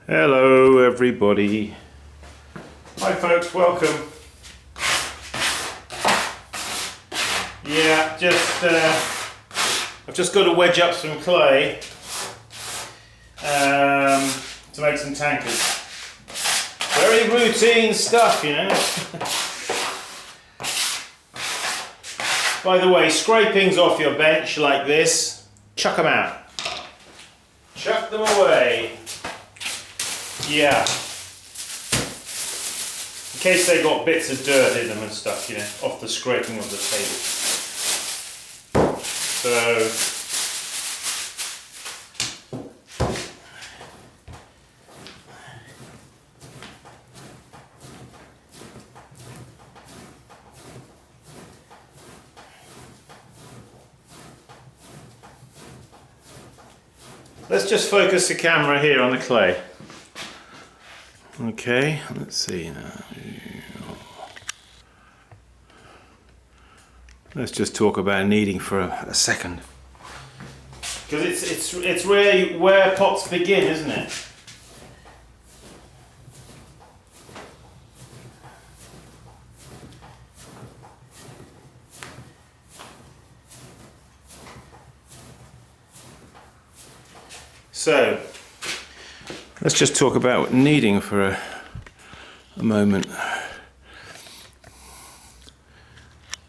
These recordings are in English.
Hello everybody. Hi folks, welcome. Yeah, I've just got to wedge up some clay to make some tankards. Very routine stuff, you know. By the way, scrapings off your bench like this, chuck them out. Chuck them away. Yeah. In case they got bits of dirt in them and stuff, you know, off the scraping of the table. So, let's just focus the camera here on the clay. Okay, let's see now. Let's just talk about kneading for a second. Because it's really where pots begin, isn't it? So, let's just talk about kneading for a moment.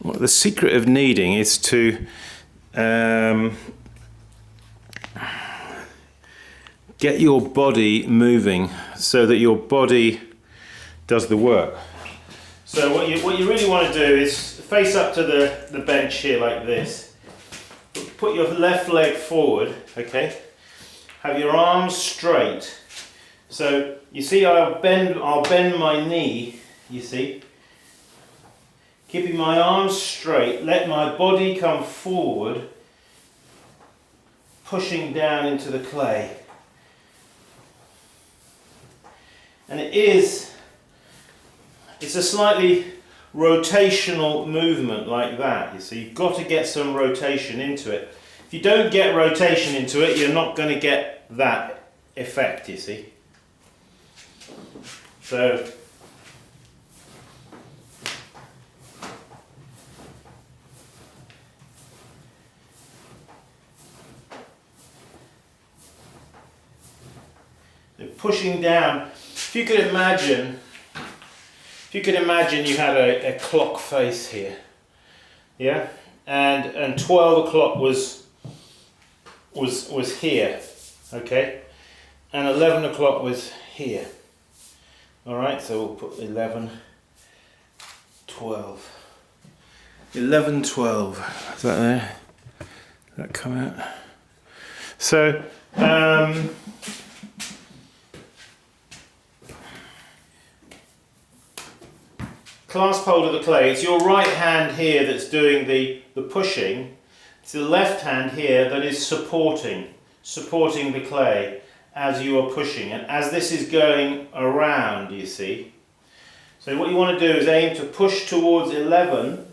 Well, the secret of kneading is to get your body moving so that your body does the work. So what you really want to do is face up to the bench here like this. Put your left leg forward, okay? Have your arms straight. So you see, I'll bend my knee, you see. Keeping my arms straight, let my body come forward, pushing down into the clay. And it's a slightly rotational movement like that, you see. You've got to get some rotation into it. If you don't get rotation into it, you're not going to get that effect, you see. So, pushing down. If you could imagine you had a clock face here, yeah, and 12 o'clock was here, okay, and 11 o'clock was here. All right, so we'll put 11, 12. 11, 12. Is that there? Does that come out? So, clasp hold of the clay. It's your right hand here that's doing the pushing. It's the left hand here that is supporting the clay as you are pushing, and as this is going around, you see. So what you want to do is aim to push towards 11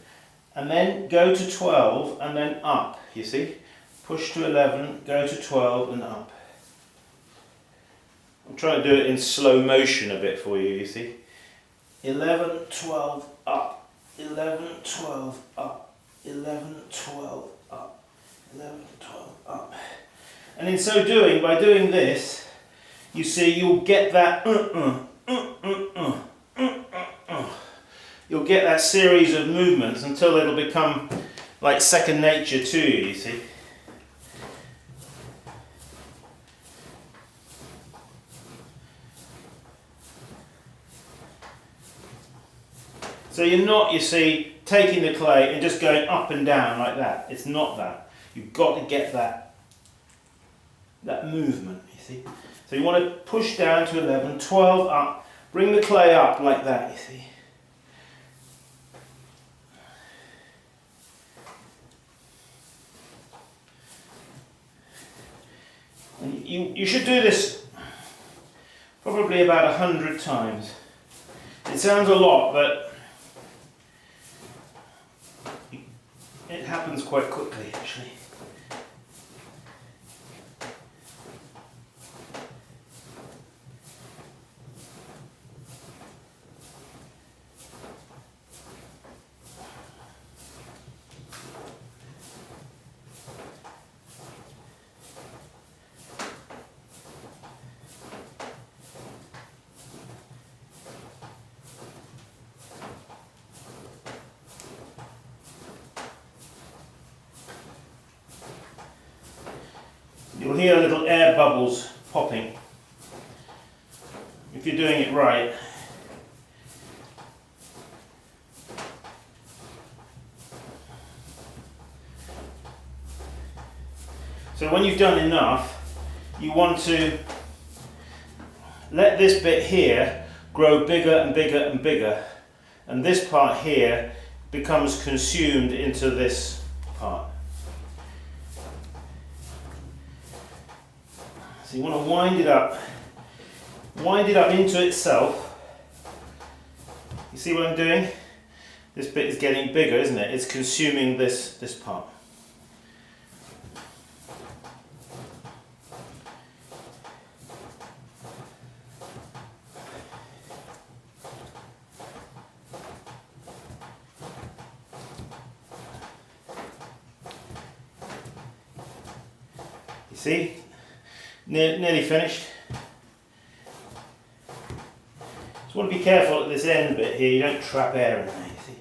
and then go to 12 and then up, you see. Push to 11, go to 12 and up. I'm trying to do it in slow motion a bit for you, you see. 11, 12, up, 11, 12, up, 11, 12, up, 11, 12, up. And in so doing, by doing this, you see, you'll get that you'll get that series of movements until it'll become like second nature to you, you see. So you're not, you see, taking the clay and just going up and down like that. It's not that. You've got to get that movement, you see. So you want to push down to 11, 12 up, bring the clay up like that, you see. And you should do this probably about 100 times. It sounds a lot, but it happens quite quickly actually. you'll hear little air bubbles popping. If you're doing it right. So when you've done enough, you want to let this bit here grow bigger and bigger and bigger, and this part here becomes consumed into this part. So you want to wind it up into itself. You see what I'm doing? This bit is getting bigger, isn't it? It's consuming this part. You see? Nearly finished. Just want to be careful at this end bit here, you don't trap air in there, you see.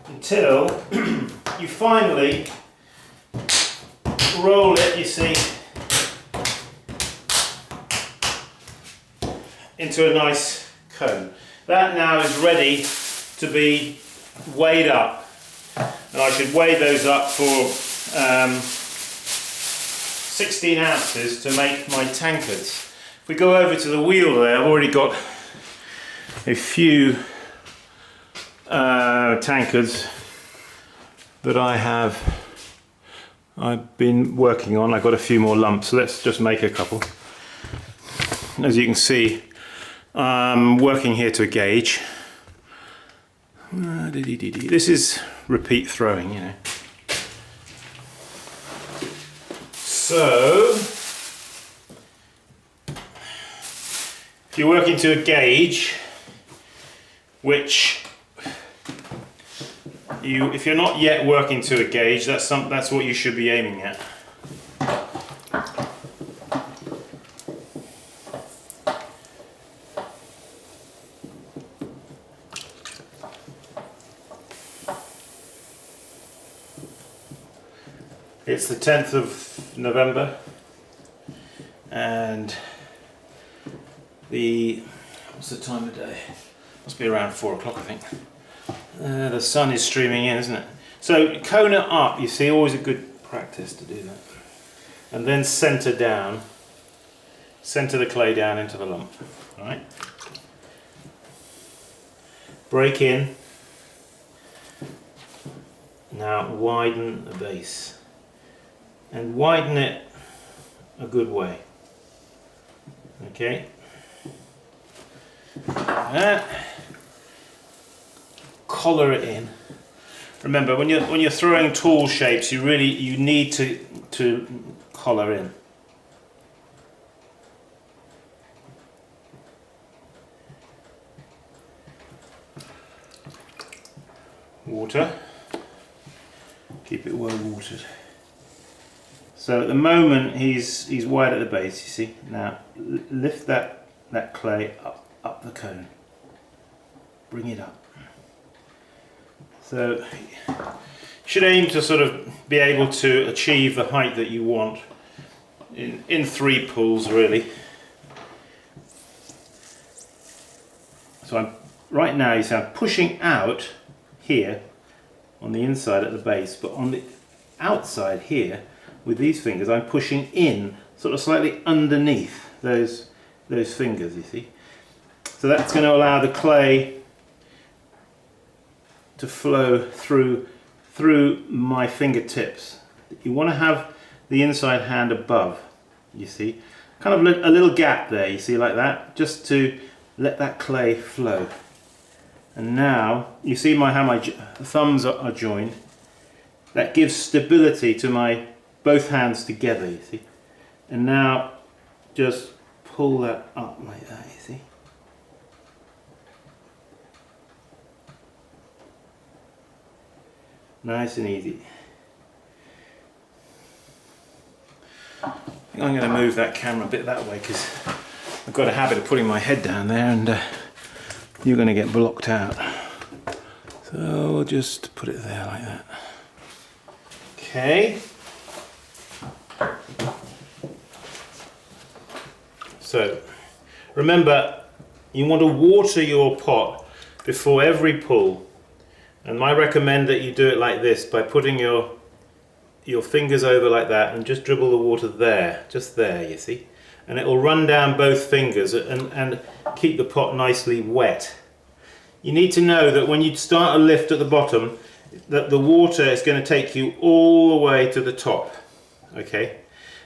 Until you finally roll it, you see, into a nice cone. That now is ready to be weighed up. And I should weigh those up for 16 ounces to make my tankards. If we go over to the wheel there, I've already got a few tankards that I've been working on. I've got a few more lumps, so let's just make a couple. As you can see, I'm working here to a gauge. This is repeat throwing, you know. So, if you're working to a gauge, which if you're not yet working to a gauge, that's what you should be aiming at. It's the 10th of November, and what's the time of day? Must be around 4 o'clock, I think. The sun is streaming in, isn't it? So cone it up, you see, always a good practice to do that. And then centre down, centre the clay down into the lump, all right? Break in. Now widen the base. And widen it a good way. Okay. That. Collar it in. Remember, when you're throwing tall shapes, you need to collar in. Water. Keep it well watered. So at the moment he's wide at the base, you see. Now lift that clay up the cone. Bring it up. So you should aim to sort of be able to achieve the height that you want in 3 pulls, really. So right now you see I'm pushing out here on the inside at the base, but on the outside here with these fingers I'm pushing in sort of slightly underneath those fingers, you see. So that's going to allow the clay to flow through my fingertips. You want to have the inside hand above, you see. Kind of a little gap there, you see, like that, just to let that clay flow. And now you see how my thumbs are joined. That gives stability to my both hands together, you see. And now just pull that up like that, you see. Nice and easy. I think I'm going to move that camera a bit that way because I've got a habit of putting my head down there and you're going to get blocked out. So we'll just put it there like that. Okay. So remember, you want to water your pot before every pull, and I recommend that you do it like this, by putting your fingers over like that and just dribble the water there, just there, you see, and it will run down both fingers and keep the pot nicely wet. You need to know that when you start a lift at the bottom, that the water is going to take you all the way to the top. Okay,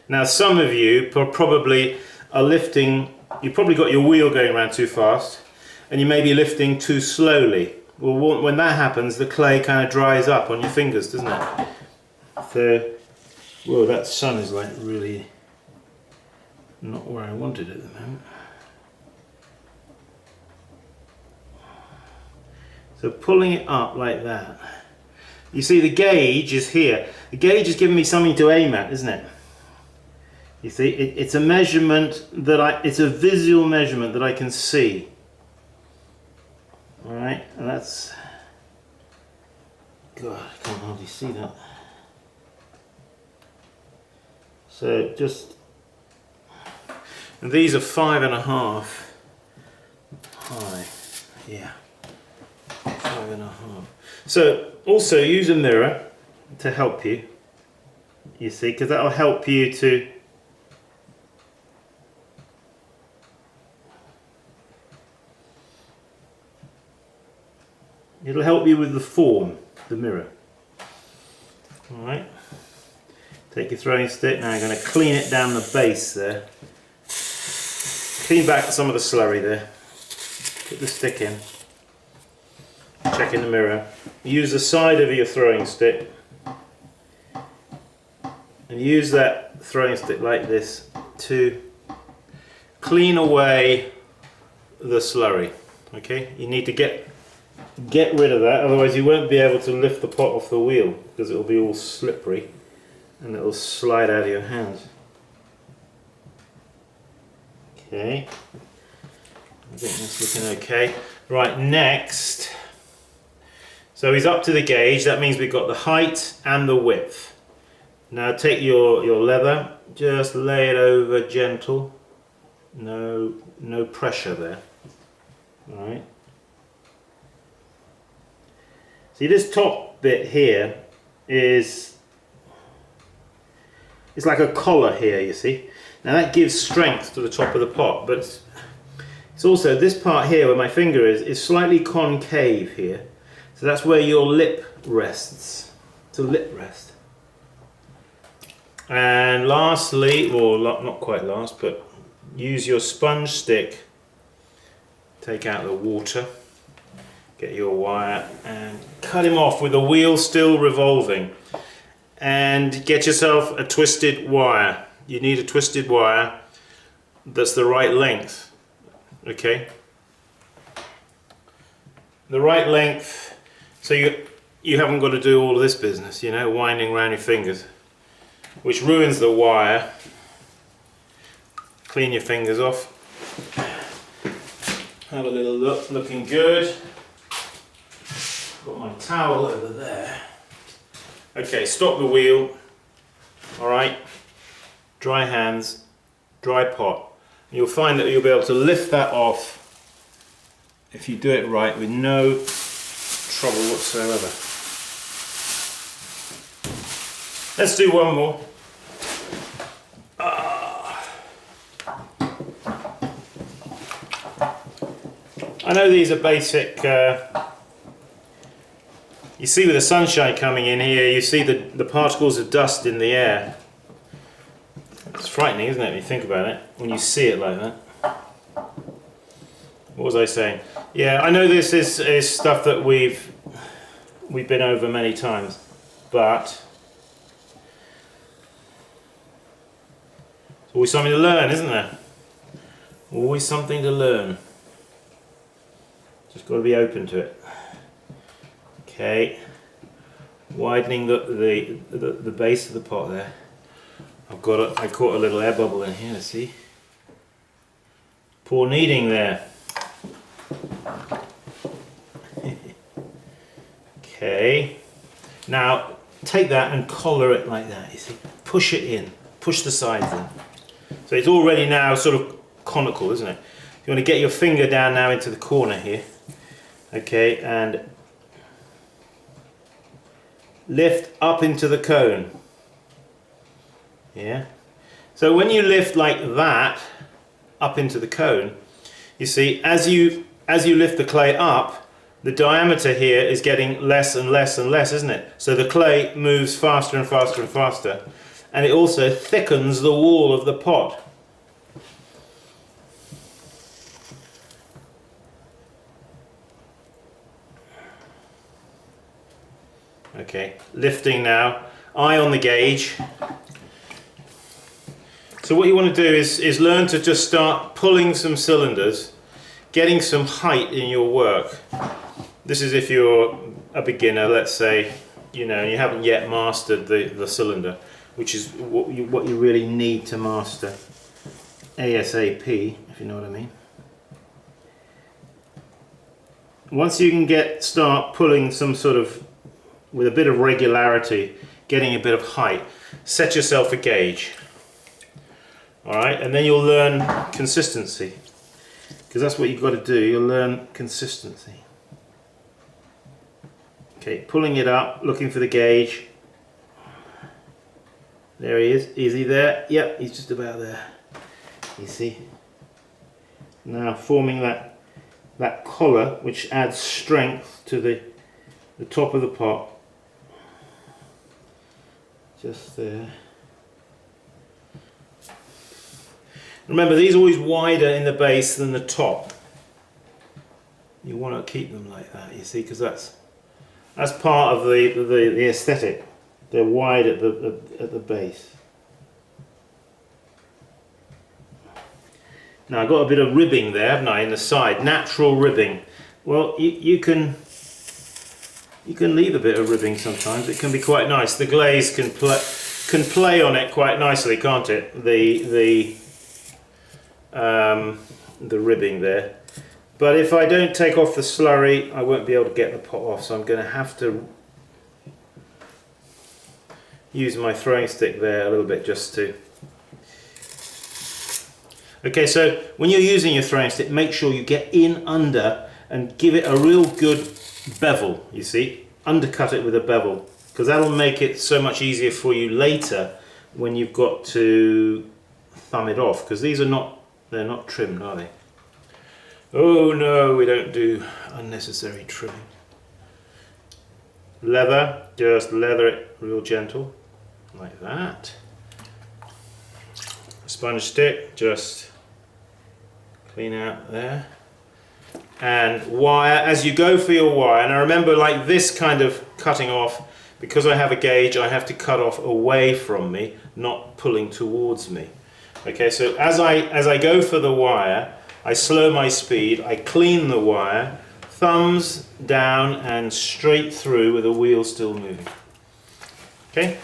now some of you probably are lifting, you've probably got your wheel going around too fast, and you may be lifting too slowly. Well, when that happens, the clay kind of dries up on your fingers, doesn't it? So, whoa, that sun is like really not where I wanted it at the moment. So pulling it up like that. You see the gauge is here. The gauge is giving me something to aim at, isn't it? You see, it's a measurement that it's a visual measurement that I can see. All right, and that's, God, I can't hardly see that. So just, and these are 5.5 high, yeah, 5.5. So also use a mirror to help you, you see, because that will help you to it'll help you with the form, the mirror. Alright, take your throwing stick, now I'm going to clean it down the base there. Clean back some of the slurry there. Put the stick in. Check in the mirror. Use the side of your throwing stick. And use that throwing stick like this to clean away the slurry. Okay, you need to get rid of that, otherwise you won't be able to lift the pot off the wheel, because it will be all slippery and it will slide out of your hands. Okay, I think that's looking okay. Right, next, so he's up to the gauge, that means we've got the height and the width. Now take your leather, just lay it over gentle, no pressure there. All right. See, this top bit here is like a collar here, you see. Now that gives strength to the top of the pot, but it's also this part here where my finger is slightly concave here. So that's where your lip rests. It's a lip rest. And lastly, or not quite last, but use your sponge stick, take out the water. Get your wire and cut him off with the wheel still revolving, and get yourself a twisted wire. You need a twisted wire that's the right length. Okay, the right length, so you haven't got to do all of this business, you know, winding around your fingers, which ruins the wire. Clean your fingers off. Have a little look, looking good. Got my towel over there. Okay, stop the wheel. Alright, dry hands, dry pot. You'll find that you'll be able to lift that off if you do it right with no trouble whatsoever. Let's do one more. I know these are basic. You see with the sunshine coming in here, you see the particles of dust in the air. It's frightening, isn't it, when you think about it, when you see it like that. What was I saying? Yeah, I know this is stuff that we've been over many times, but it's always something to learn, isn't there? Always something to learn. Just got to be open to it. Okay, widening the base of the pot there. I caught a little air bubble in here. See, pour kneading there. Okay, now take that and collar it like that. You see, push it in, push the sides in. So it's already now sort of conical, isn't it? You want to get your finger down now into the corner here, okay, and lift up into the cone. Yeah. So when you lift like that up into the cone, you see, as you lift the clay up, the diameter here is getting less and less and less, isn't it? So the clay moves faster and faster and faster, and it also thickens the wall of the pot. Okay, lifting now, eye on the gauge. So what you want to do is learn to just start pulling some cylinders, getting some height in your work. This is if you're a beginner, let's say, you know, you haven't yet mastered the cylinder, which is what you really need to master ASAP, if you know what I mean. Once you can start pulling some sort of, with a bit of regularity, getting a bit of height, set yourself a gauge. Alright, and then you'll learn consistency, because that's what you've got to do. You'll learn consistency. Okay, pulling it up, looking for the gauge. There he is. Is he there? Yep, he's just about there. You see? Now forming that collar, which adds strength to the top of the pot. Just there. Remember, these are always wider in the base than the top. You want to keep them like that, you see, because that's part of the aesthetic. They're wide at the base. Now I've got a bit of ribbing there, haven't I, in the side, natural ribbing. Well, you can leave a bit of ribbing sometimes. It can be quite nice. The glaze can play on it quite nicely, can't it? The ribbing there. But if I don't take off the slurry, I won't be able to get the pot off, so I'm going to have to use my throwing stick there a little bit just to... Okay, so when you're using your throwing stick, make sure you get in under and give it a real good bevel, you see. Undercut it with a bevel, because that'll make it so much easier for you later when you've got to thumb it off, because they're not trimmed, are they? Oh no, we don't do unnecessary trimming. Leather, just leather it real gentle, like that. A sponge stick, just clean out there. And wire, as you go for your wire, and I remember like this kind of cutting off, because I have a gauge, I have to cut off away from me, not pulling towards me. Okay, so as I go for the wire, I slow my speed, I clean the wire, thumbs down and straight through with the wheel still moving. Okay?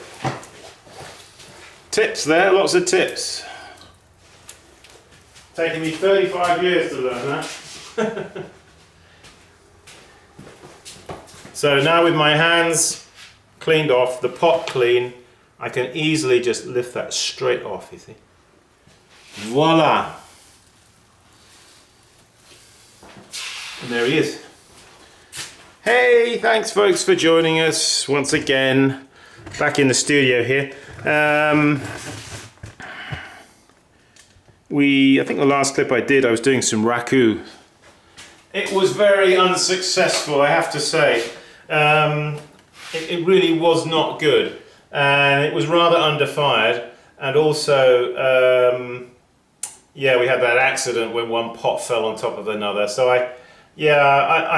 Tips there, lots of tips. Taking me 35 years to learn that. So now with my hands cleaned off, the pot clean, I can easily just lift that straight off, you see. Voila! And there he is. Hey, thanks folks for joining us once again, back in the studio here. I think the last clip I did, I was doing some raku. It was very unsuccessful, I have to say. It really was not good, and it was rather underfired, and also yeah, we had that accident when one pot fell on top of another. So I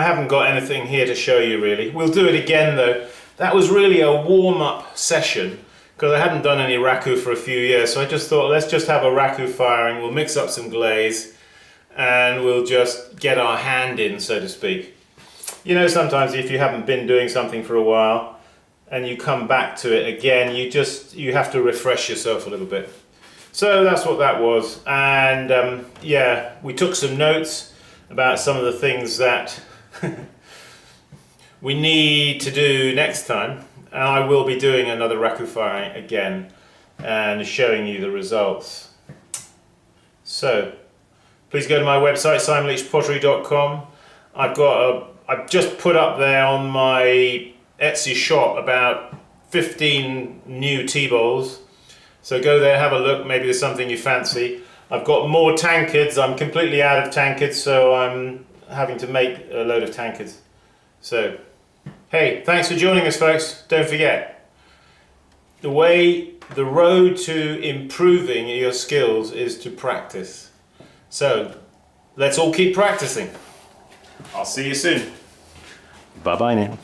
haven't got anything here to show you really. We'll do it again though. That was really a warm-up session because I hadn't done any raku for a few years, so I just thought let's just have a raku firing, we'll mix up some glaze and we'll just get our hand in, so to speak. You know, sometimes if you haven't been doing something for a while and you come back to it again, you have to refresh yourself a little bit. So that's what that was, and yeah, we took some notes about some of the things that we need to do next time, and I will be doing another raku firing again and showing you the results. So please go to my website, simonleachpottery.com. I've just put up there on my Etsy shop about 15 new tea bowls. So go there, have a look, maybe there's something you fancy. I've got more tankards. I'm completely out of tankards, so I'm having to make a load of tankards. So, hey, thanks for joining us, folks. Don't forget, the road to improving your skills is to practice. So, let's all keep practicing. I'll see you soon. Bye-bye now.